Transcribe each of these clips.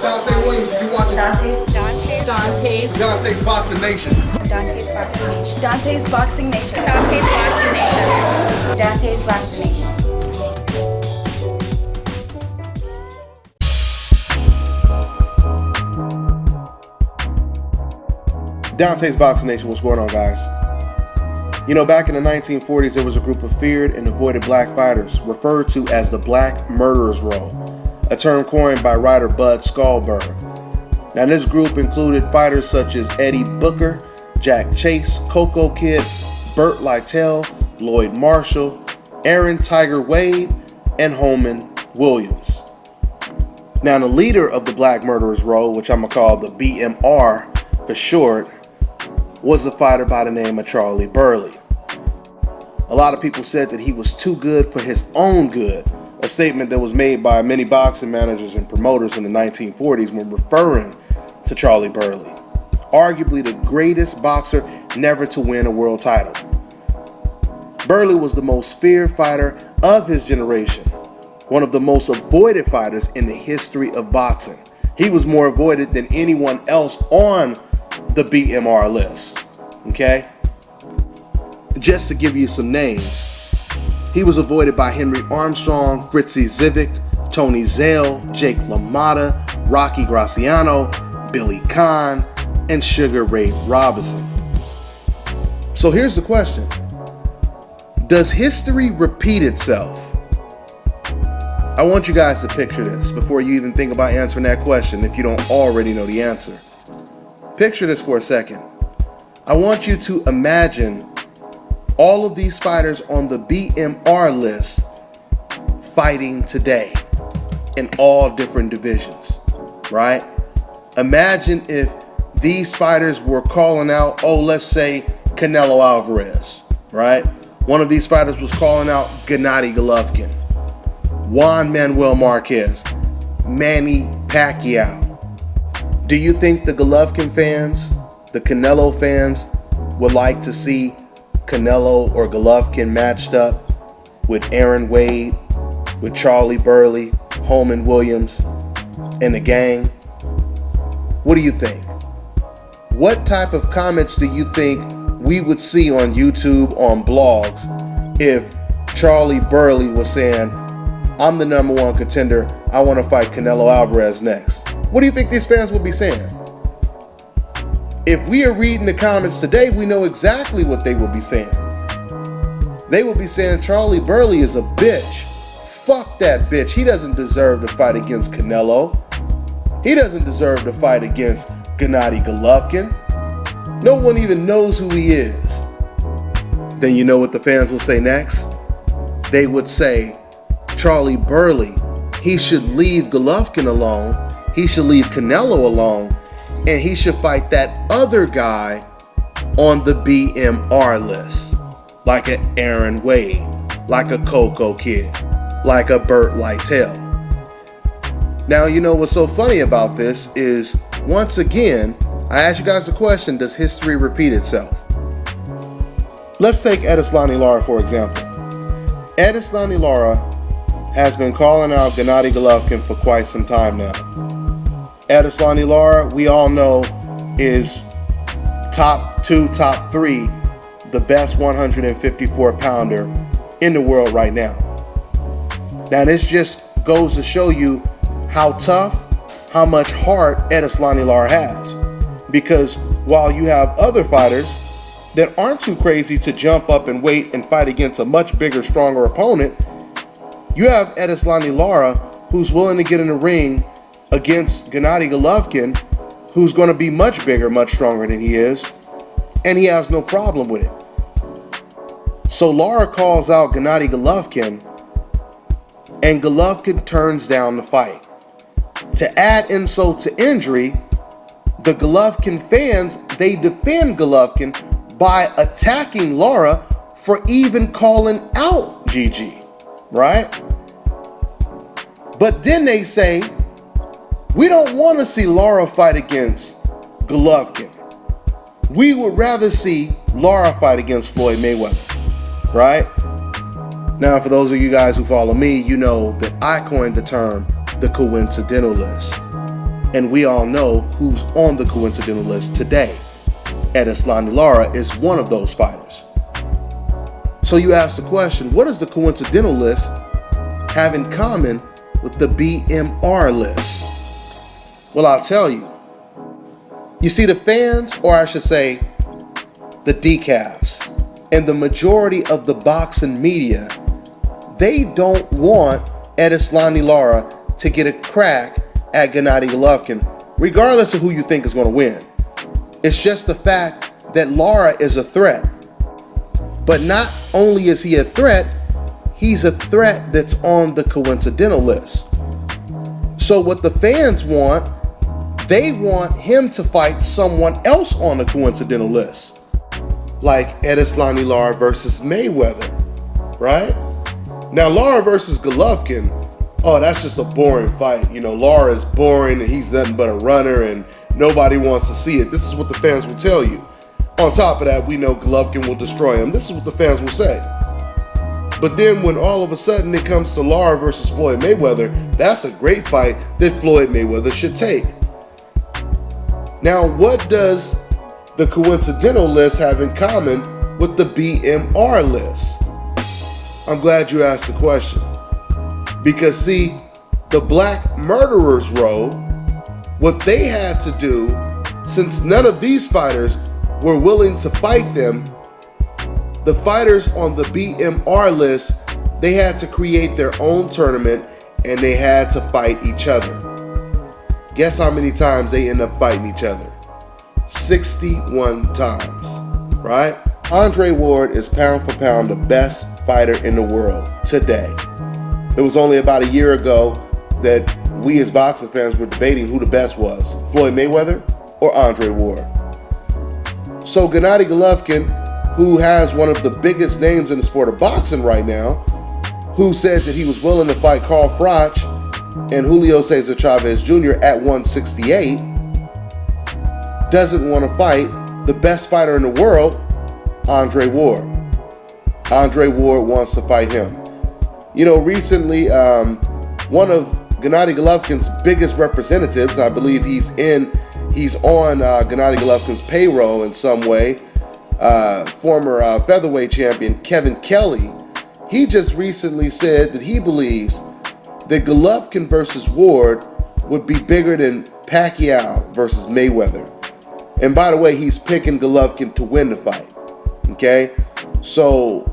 Dante Williams, you watching Dante's Boxing Nation. Dante's Boxing Nation. Dante's Boxing Nation. Dante's Boxing Nation. Dante's Boxing Nation. Dante's Boxing Nation, what's going on, guys? You know, back in the 1940s, there was a group of feared and avoided black fighters referred to as the Black Murderers Row, a term coined by writer Bud Skalberg. Now, this group included fighters such as Eddie Booker, Jack Chase, Coco Kid, Burt Lytell, Lloyd Marshall, Aaron Tiger Wade, and Holman Williams. Now, the leader of the Black Murderers Row, which I'm going to call the BMR for short, was a fighter by the name of Charlie Burley. A lot of people said that he was too good for his own good, a statement that was made by many boxing managers and promoters in the 1940s when referring to Charlie Burley, arguably the greatest boxer never to win a world title. Burley was the most feared fighter of his generation, one of the most avoided fighters in the history of boxing. He was more avoided than anyone else on the BMR list, okay? Just to give you some names, he was avoided by Henry Armstrong, Fritzy Zivik, Tony Zale, Jake LaMotta, Rocky Graciano, Billy Conn, and Sugar Ray Robinson. So here's the question. Does history repeat itself? I want you guys to picture this before you even think about answering that question if you don't already know the answer. Picture this for a second. I want you to imagine all of these fighters on the BMR list fighting today in all different divisions, right? Imagine if these fighters were calling out, let's say Canelo Alvarez, right? One of these fighters was calling out Gennady Golovkin, Juan Manuel Marquez, Manny Pacquiao. Do you think the Golovkin fans, the Canelo fans, would like to see Canelo or Golovkin matched up with Aaron Wade, with Charlie Burley, Holman Williams, and the gang? What do you think? What type of comments do you think we would see on YouTube, on blogs, if Charlie Burley was saying, I'm the number one contender, I want to fight Canelo Alvarez next? What do you think these fans would be saying? If we are reading the comments today, we know exactly what they would be saying. They would be saying Charlie Burley is a bitch. Fuck that bitch. He doesn't deserve to fight against Canelo. He doesn't deserve to fight against Gennady Golovkin. No one even knows who he is. Then you know what the fans will say next? They would say, Charlie Burley, he should leave Golovkin alone, he should leave Canelo alone, and he should fight that other guy on the BMR list, like a Aaron Wade, like a Coco Kid, like a Burt Lytell. Now, you know what's so funny about this is, once again, I ask you guys the question, does history repeat itself? Let's take Edeslani Lara, for example. Edeslani Lara has been calling out Gennady Golovkin for quite some time now. Edeslani Lara, we all know, is top 2, top 3, the best 154 pounder in the world right now. Now, this just goes to show you how tough, how much heart Edeslani Lara has. Because while you have other fighters that aren't too crazy to jump up and wait and fight against a much bigger, stronger opponent, you have Edeslani Lara who's willing to get in the ring against Gennady Golovkin, who's going to be much bigger, much stronger than he is, and he has no problem with it. So Lara calls out Gennady Golovkin, and Golovkin turns down the fight. To add insult to injury, the Golovkin fans, they defend Golovkin by attacking Lara for even calling out GG, right? But then they say, we don't want to see Lara fight against Golovkin. We would rather see Lara fight against Floyd Mayweather, right? Now, for those of you guys who follow me, you know that I coined the term the coincidental list. And we all know who's on the coincidental list today. Erislandy Lara is one of those fighters. So you ask the question, what does the coincidental list have in common with the BMR list? Well, I'll tell you. You see, the fans, or I should say, the decafs, and the majority of the boxing media, they don't want Erislandy Lara to get a crack at Gennady Golovkin, regardless of who you think is going to win. It's just the fact that Lara is a threat. But not only is he a threat, he's a threat that's on the coincidental list. So what the fans want, they want him to fight someone else on the coincidental list. Like Erislandy Lara versus Mayweather, right? Now Lara versus Golovkin, oh, that's just a boring fight. You know, Lara is boring and he's nothing but a runner and nobody wants to see it. This is what the fans will tell you. On top of that, we know Golovkin will destroy him. This is what the fans will say. But then when all of a sudden it comes to Lara versus Floyd Mayweather, that's a great fight that Floyd Mayweather should take. Now, what does the coincidental list have in common with the BMR list? I'm glad you asked the question. Because see, the Black Murderers Row, what they had to do, since none of these fighters were willing to fight them, the fighters on the BMR list, they had to create their own tournament and they had to fight each other. Guess how many times they end up fighting each other? 61 times, right? Andre Ward is pound for pound the best fighter in the world today. It was only about a year ago that we as boxing fans were debating who the best was, Floyd Mayweather or Andre Ward. So Gennady Golovkin, who has one of the biggest names in the sport of boxing right now, who said that he was willing to fight Carl Froch and Julio Cesar Chavez Jr. at 168, doesn't want to fight the best fighter in the world, Andre Ward. Andre Ward wants to fight him. You know, recently, one of Gennady Golovkin's biggest representatives, I believe he's on Gennady Golovkin's payroll in some way, former featherweight champion Kevin Kelly, he just recently said that he believes that Golovkin versus Ward would be bigger than Pacquiao versus Mayweather. And by the way, he's picking Golovkin to win the fight. Okay? So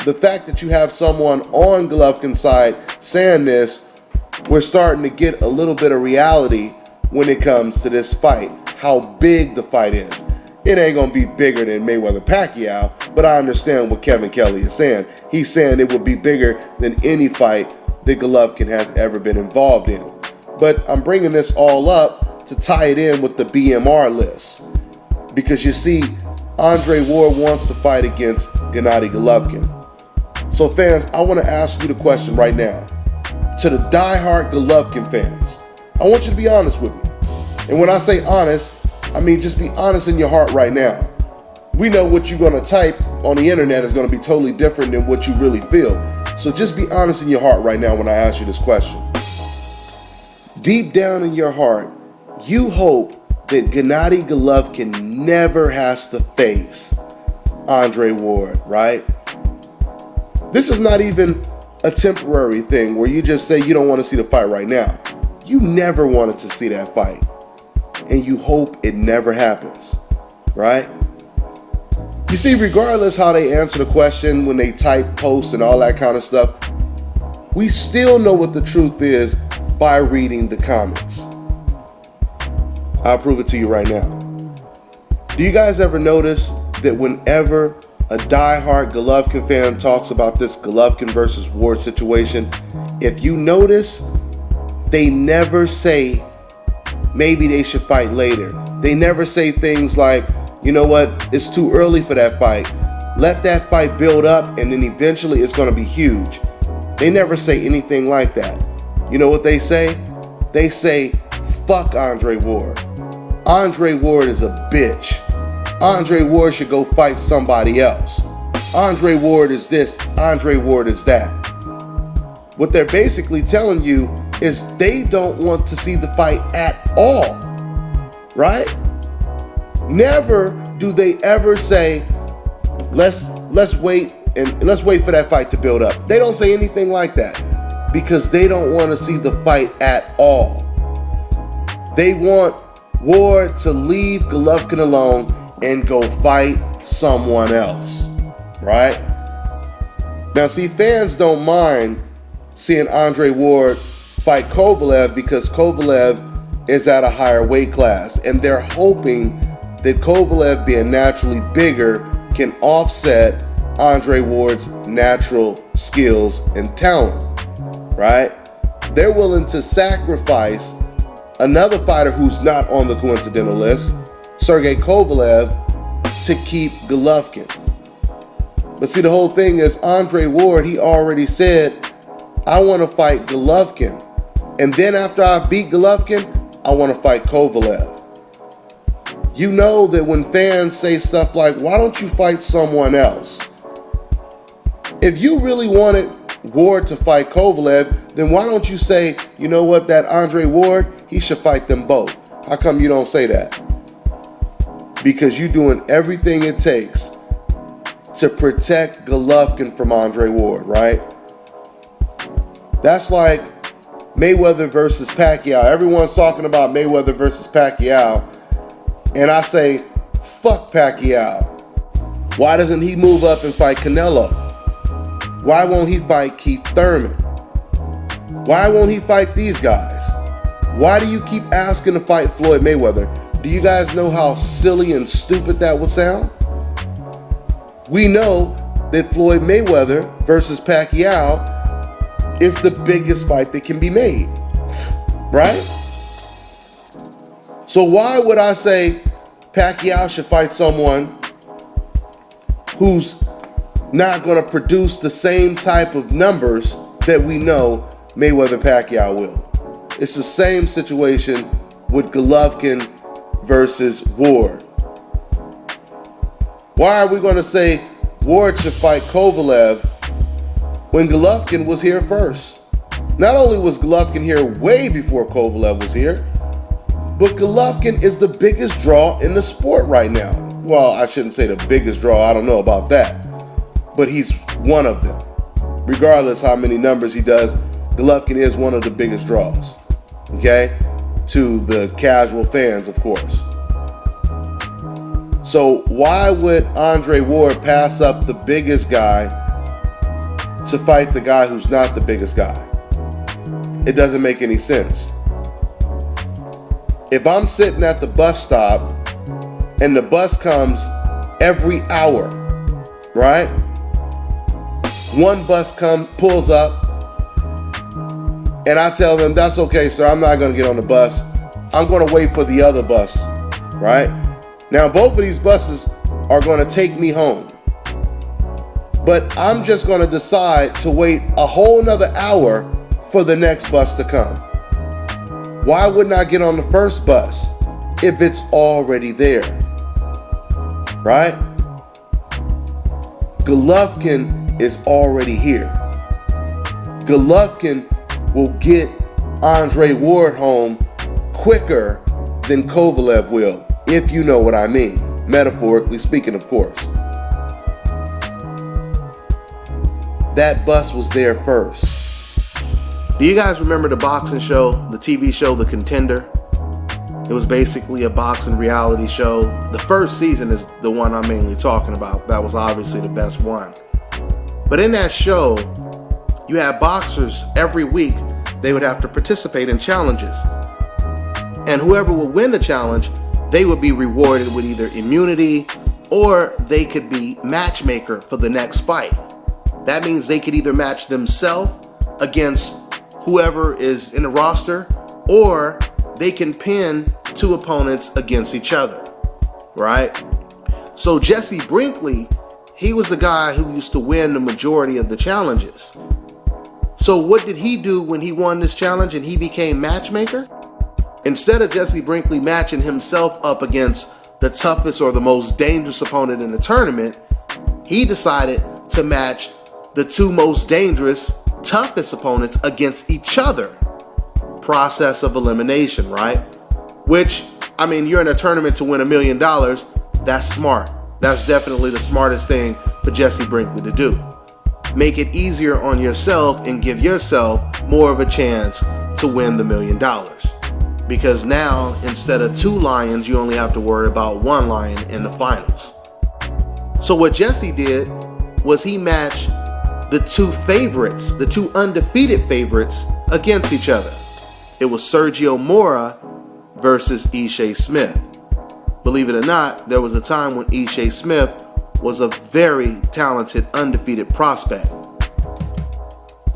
the fact that you have someone on Golovkin's side saying this, we're starting to get a little bit of reality when it comes to this fight, how big the fight is. It ain't going to be bigger than Mayweather-Pacquiao, but I understand what Kevin Kelly is saying. He's saying it would be bigger than any fight that Golovkin has ever been involved in. But I'm bringing this all up to tie it in with the BMR list. Because you see, Andre Ward wants to fight against Gennady Golovkin. So fans, I want to ask you the question right now. To the diehard Golovkin fans, I want you to be honest with me. And when I say honest, I mean just be honest in your heart right now. We know what you're going to type on the internet is going to be totally different than what you really feel. So just be honest in your heart right now when I ask you this question. Deep down in your heart, you hope that Gennady Golovkin never has to face Andre Ward, right? This is not even a temporary thing where you just say you don't want to see the fight right now. You never wanted to see that fight. And you hope it never happens, right? You see, regardless how they answer the question when they type posts and all that kind of stuff, we still know what the truth is by reading the comments. I'll prove it to you right now. Do you guys ever notice that whenever a diehard Golovkin fan talks about this Golovkin versus Ward situation, if you notice, they never say maybe they should fight later. They never say things like, you know what, it's too early for that fight. Let that fight build up and then eventually it's going to be huge. They never say anything like that. You know what they say? They say, fuck Andre Ward. Andre Ward is a bitch. Andre Ward should go fight somebody else. Andre Ward is this, Andre Ward is that. What they're basically telling you is they don't want to see the fight at all, right? Never do they ever say, let's wait for that fight to build up. They don't say anything like that because they don't want to see the fight at all. They want Ward to leave Golovkin alone and go fight someone else, right? Now, see, fans don't mind seeing Andre Ward fight Kovalev because Kovalev is at a higher weight class, and they're hoping that Kovalev, being naturally bigger, can offset Andre Ward's natural skills and talent, right? They're willing to sacrifice another fighter who's not on the coincidental list, Sergey Kovalev, to keep Golovkin. But see, the whole thing is Andre Ward, he already said, I want to fight Golovkin. And then after I beat Golovkin, I want to fight Kovalev. You know that when fans say stuff like, why don't you fight someone else? If you really wanted Ward to fight Kovalev, then why don't you say, you know what, that Andre Ward, he should fight them both? How come you don't say that? Because you're doing everything it takes to protect Golovkin from Andre Ward, right? That's like Mayweather versus Pacquiao. Everyone's talking about Mayweather versus Pacquiao, and I say, fuck Pacquiao. Why doesn't he move up and fight Canelo? Why won't he fight Keith Thurman? Why won't he fight these guys? Why do you keep asking to fight Floyd Mayweather? Do you guys know how silly and stupid that would sound? We know that Floyd Mayweather versus Pacquiao is the biggest fight that can be made, right? So why would I say Pacquiao should fight someone who's not going to produce the same type of numbers that we know Mayweather-Pacquiao will? It's the same situation with Golovkin versus Ward. Why are we going to say Ward should fight Kovalev when Golovkin was here first? Not only was Golovkin here way before Kovalev was here, but Golovkin is the biggest draw in the sport right now. Well, I shouldn't say the biggest draw. I don't know about that. But he's one of them. Regardless how many numbers he does, Golovkin is one of the biggest draws. Okay? To the casual fans, of course. So why would Andre Ward pass up the biggest guy to fight the guy who's not the biggest guy? It doesn't make any sense. If I'm sitting at the bus stop and the bus comes every hour, right? One bus pulls up and I tell them, that's okay, sir, I'm not going to get on the bus. I'm going to wait for the other bus, right? Now, both of these buses are going to take me home. But I'm just going to decide to wait a whole nother hour for the next bus to come. Why wouldn't I get on the first bus if it's already there? Right? Golovkin is already here. Golovkin will get Andre Ward home quicker than Kovalev will, if you know what I mean. Metaphorically speaking, of course. That bus was there first. Do you guys remember the boxing show, the TV show, The Contender? It was basically a boxing reality show. The first season is the one I'm mainly talking about. That was obviously the best one. But in that show, you had boxers every week. They would have to participate in challenges. And whoever would win the challenge, they would be rewarded with either immunity or they could be matchmaker for the next fight. That means they could either match themselves against whoever is in the roster, or they can pin two opponents against each other, right? So Jesse Brinkley, he was the guy who used to win the majority of the challenges. So what did he do when he won this challenge and he became matchmaker? Instead of Jesse Brinkley matching himself up against the toughest or the most dangerous opponent in the tournament, he decided to match the two most dangerous, toughest opponents against each other. process of elimination, right? Which, I mean, you're in a tournament to win $1 million. That's smart. That's definitely the smartest thing for Jesse Brinkley to do. Make it easier on yourself and give yourself more of a chance to win the $1 million. Because now, instead of 2 lions, you only have to worry about 1 lion in the finals. So what Jesse did was he matched the 2 favorites, the 2 undefeated favorites, against each other. It was Sergio Mora versus Ishii Smith. Believe it or not, there was a time when Ishii Smith was a very talented, undefeated prospect.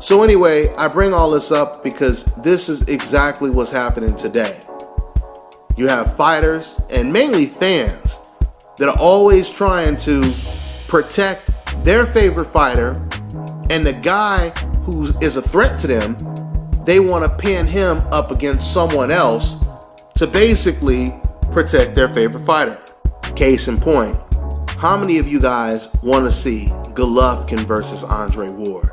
So anyway, I bring all this up because this is exactly what's happening today. You have fighters and mainly fans that are always trying to protect their favorite fighter, and the guy who is a threat to them, they want to pin him up against someone else to basically protect their favorite fighter. Case in point, how many of you guys want to see Golovkin versus Andre Ward?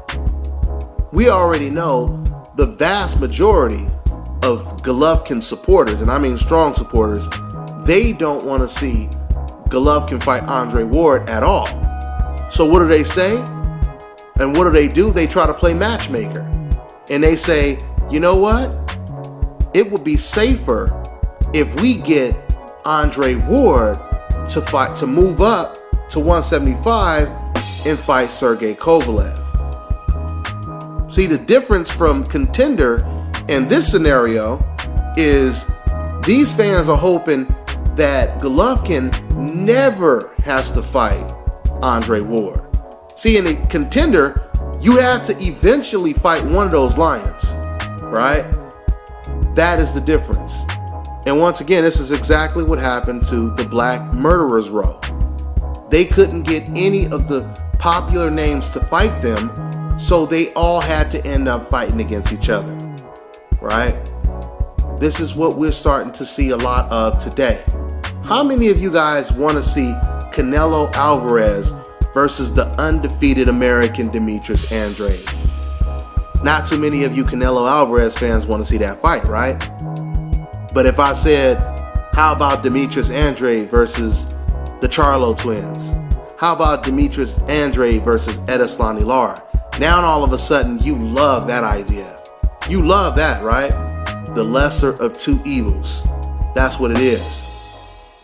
We already know the vast majority of Golovkin supporters, and I mean strong supporters, they don't want to see Golovkin fight Andre Ward at all. So what do they say? And what do? They try to play matchmaker. And they say, you know what? It would be safer if we get Andre Ward to move up to 175 and fight Sergey Kovalev. See, the difference from Contender in this scenario is these fans are hoping that Golovkin never has to fight Andre Ward. See, in a Contender, you have to eventually fight one of those lions, right? That is the difference. And once again, this is exactly what happened to the Black Murderers Row. They couldn't get any of the popular names to fight them, so they all had to end up fighting against each other, right? This is what we're starting to see a lot of today. How many of you guys want to see Canelo Alvarez versus the undefeated American Demetrius Andrade? Not too many of you Canelo Alvarez fans want to see that fight, right? But if I said, how about Demetrius Andrade versus the Charlo twins? How about Demetrius Andrade versus Edeslani Lara? Now all of a sudden you love that idea. You love that, right? The lesser of 2 evils. That's what it is.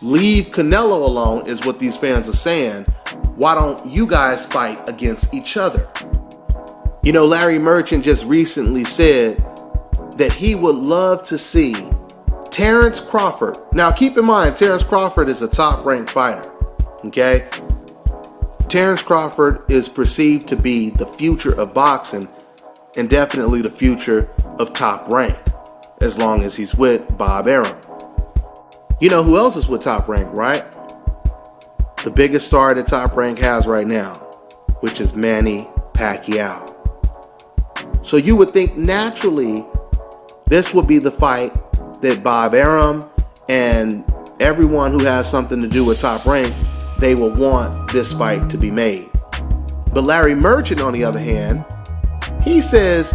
Leave Canelo alone is what these fans are saying. Why don't you guys fight against each other? You know, Larry Merchant just recently said that he would love to see Terrence Crawford. Now keep in mind, Terrence Crawford is a top-ranked fighter, okay? Terrence Crawford is perceived to be the future of boxing and definitely the future of Top Rank, as long as he's with Bob Arum. You know who else is with Top Rank, right? The biggest star that Top Rank has right now, which is Manny Pacquiao. So you would think naturally this would be the fight that Bob Arum and everyone who has something to do with Top Rank, they will want this fight to be made. But Larry Merchant, on the other hand, he says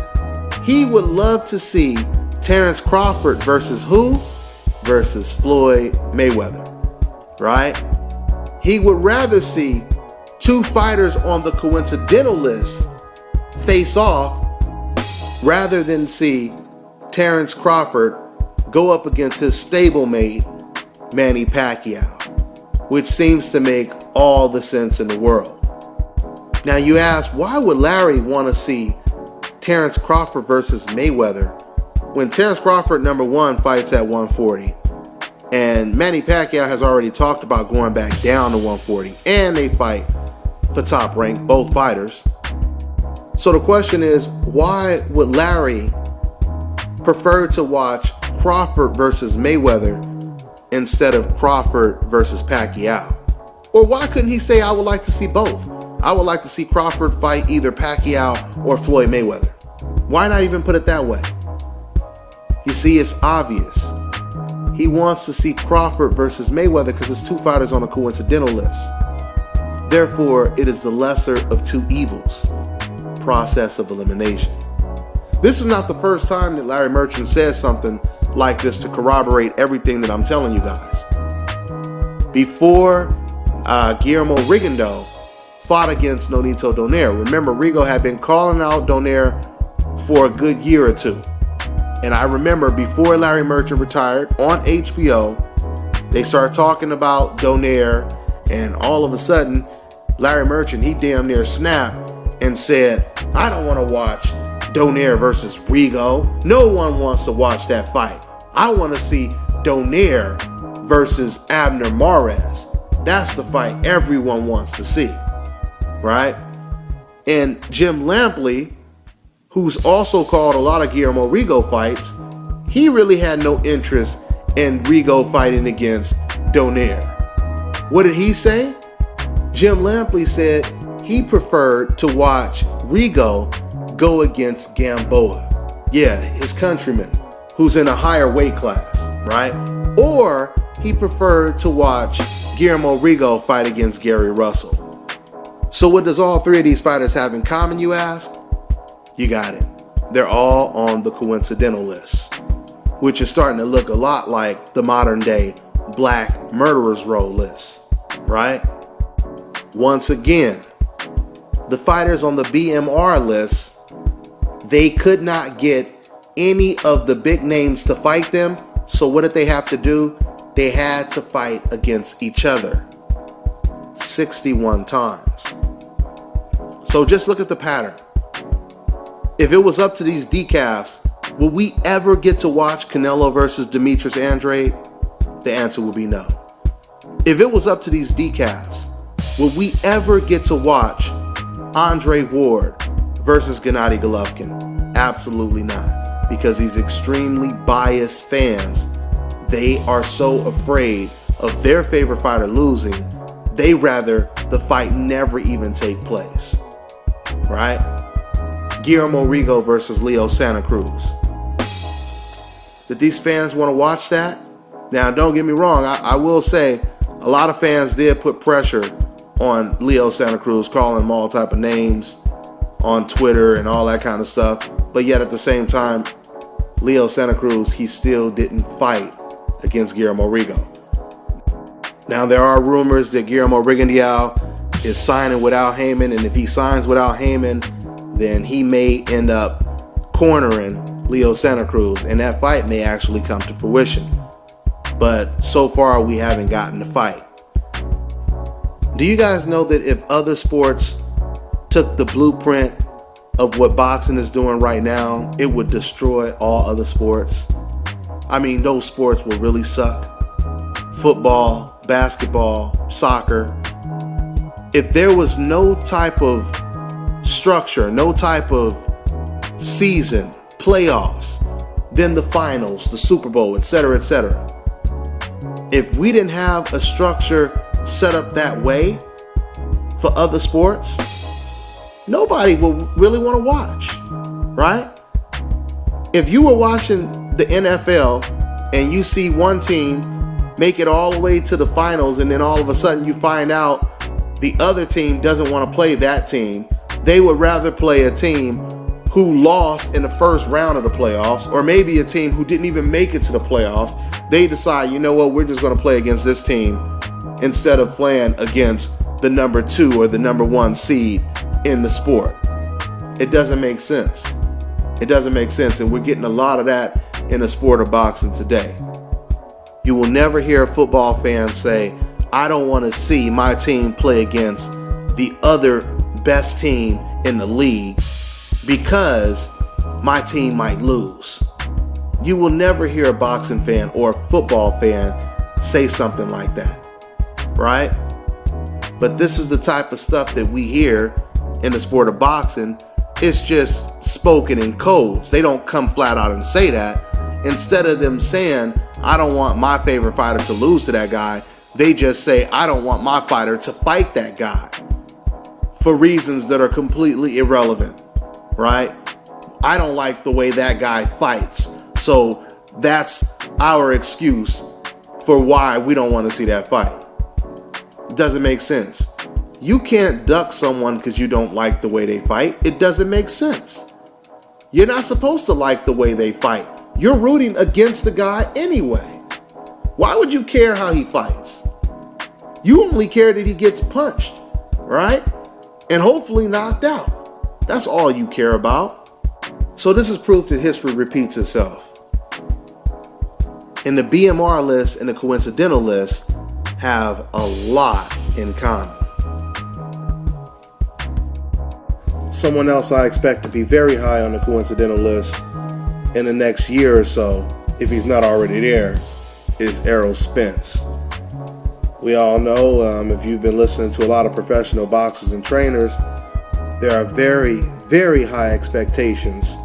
he would love to see Terrence Crawford versus who? Versus Floyd Mayweather, right? He would rather see 2 fighters on the coincidental list face off rather than see Terrence Crawford go up against his stablemate, Manny Pacquiao, which seems to make all the sense in the world. Now you ask, why would Larry want to see Terrence Crawford versus Mayweather when Terrence Crawford, number 1, fights at 140, and Manny Pacquiao has already talked about going back down to 140, and they fight for Top Rank, both fighters. So the question is, why would Larry prefer to watch Crawford versus Mayweather instead of Crawford versus Pacquiao? Or why couldn't he say, I would like to see both? I would like to see Crawford fight either Pacquiao or Floyd Mayweather. Why not even put it that way? You see, it's obvious. He wants to see Crawford versus Mayweather because it's 2 fighters on a coincidental list. Therefore, it is the lesser of 2 evils. Process of elimination. This is not the first time that Larry Merchant says something like this to corroborate everything that I'm telling you guys. Before Guillermo Rigondeaux fought against Nonito Donaire, remember Rigo had been calling out Donaire for a good year or two. And I remember before Larry Merchant retired on HBO, they started talking about Donaire, and all of a sudden, Larry Merchant, he damn near snapped and said, I don't want to watch Donaire versus Rigo. No one wants to watch that fight. I want to see Donaire versus Abner Mares. That's the fight everyone wants to see, right? And Jim Lampley, who's also called a lot of Guillermo Rigo fights, he really had no interest in Rigo fighting against Donaire. What did he say? Jim Lampley said he preferred to watch Rigo go against Gamboa. Yeah, his countryman, who's in a higher weight class, right? Or he preferred to watch Guillermo Rigo fight against Gary Russell. So what does all three of these fighters have in common, you ask? You got it. They're all on the coincidental list, which is starting to look a lot like the modern day black murderers row list, right? Once again, the fighters on the BMR list, they could not get any of the big names to fight them. So what did they have to do? They had to fight against each other 61 times. So just look at the pattern. If it was up to these decafs, would we ever get to watch Canelo versus Demetrius Andrade? The answer would be no. If it was up to these decafs, would we ever get to watch Andre Ward versus Gennady Golovkin? Absolutely not. Because these extremely biased fans, they are so afraid of their favorite fighter losing, they rather the fight never even take place. Right? Guillermo Rigo versus Leo Santa Cruz. Did these fans want to watch that? Now, don't get me wrong. I will say a lot of fans did put pressure on Leo Santa Cruz, calling him all type of names on Twitter and all that kind of stuff. But yet at the same time, Leo Santa Cruz, he still didn't fight against Guillermo Rigo. Now, there are rumors that Guillermo Rigondeaux is signing with Al Heyman, and if he signs with Al Heyman, then he may end up cornering Leo Santa Cruz, and that fight may actually come to fruition. But so far, we haven't gotten the fight. Do you guys know that if other sports took the blueprint of what boxing is doing right now, it would destroy all other sports? I mean, those sports will really suck. Football, basketball, soccer. If there was no type of structure, no type of season, playoffs, then the finals, the Super Bowl, etc., etc. If we didn't have a structure set up that way for other sports, nobody will really want to watch, right? If you were watching the NFL and you see one team make it all the way to the finals, and then all of a sudden you find out the other team doesn't want to play that team, they would rather play a team who lost in the first round of the playoffs, or maybe a team who didn't even make it to the playoffs. They decide, you know what, we're just going to play against this team instead of playing against the number 2 or the number 1 seed in the sport. It doesn't make sense. It doesn't make sense, and we're getting a lot of that in the sport of boxing today. You will never hear a football fan say, I don't want to see my team play against the other best team in the league because my team might lose. You will never hear a boxing fan or a football fan say something like that, right? But this is the type of stuff that we hear in the sport of boxing. It's just spoken in codes. They don't come flat out and say that. Instead of them saying, I don't want my favorite fighter to lose to that guy, they just say, I don't want my fighter to fight that guy for reasons that are completely irrelevant, right? I don't like the way that guy fights, so that's our excuse for why we don't want to see that fight. It doesn't make sense. You can't duck someone because you don't like the way they fight. It doesn't make sense. You're not supposed to like the way they fight. You're rooting against the guy anyway. Why would you care how he fights? You only care that he gets punched, right? And hopefully knocked out. That's all you care about. So this is proof that history repeats itself. And the BMR list and the coincidental list have a lot in common. Someone else I expect to be very high on the coincidental list in the next year or so, if he's not already there, is Errol Spence. We all know, if you've been listening to a lot of professional boxers and trainers, there are very, very high expectations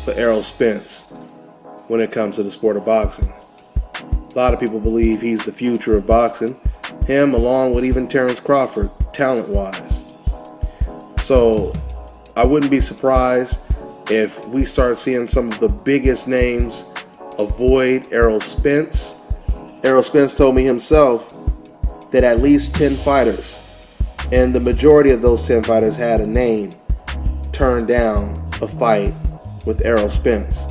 for Errol Spence when it comes to the sport of boxing. A lot of people believe he's the future of boxing, him along with even Terrence Crawford, talent-wise. So I wouldn't be surprised if we start seeing some of the biggest names avoid Errol Spence. Errol Spence told me himself that at least 10 fighters, and the majority of those 10 fighters had a name, turned down a fight with Errol Spence.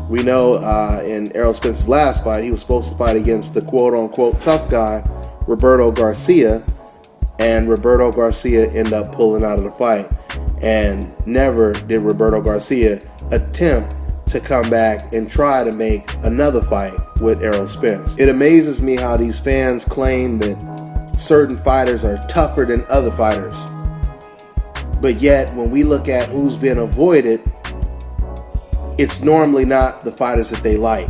We know in Errol Spence's last fight, he was supposed to fight against the quote-unquote tough guy, Roberto Garcia, and Roberto Garcia ended up pulling out of the fight. And never did Roberto Garcia attempt to come back and try to make another fight with Errol Spence. It amazes me how these fans claim that certain fighters are tougher than other fighters. But yet, when we look at who's been avoided, it's normally not the fighters that they like.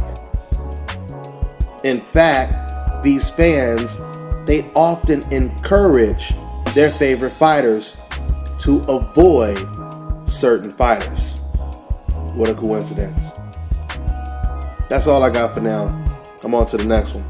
In fact, these fans, they often encourage their favorite fighters to avoid certain fighters. What a coincidence. That's all I got for now. I'm on to the next one.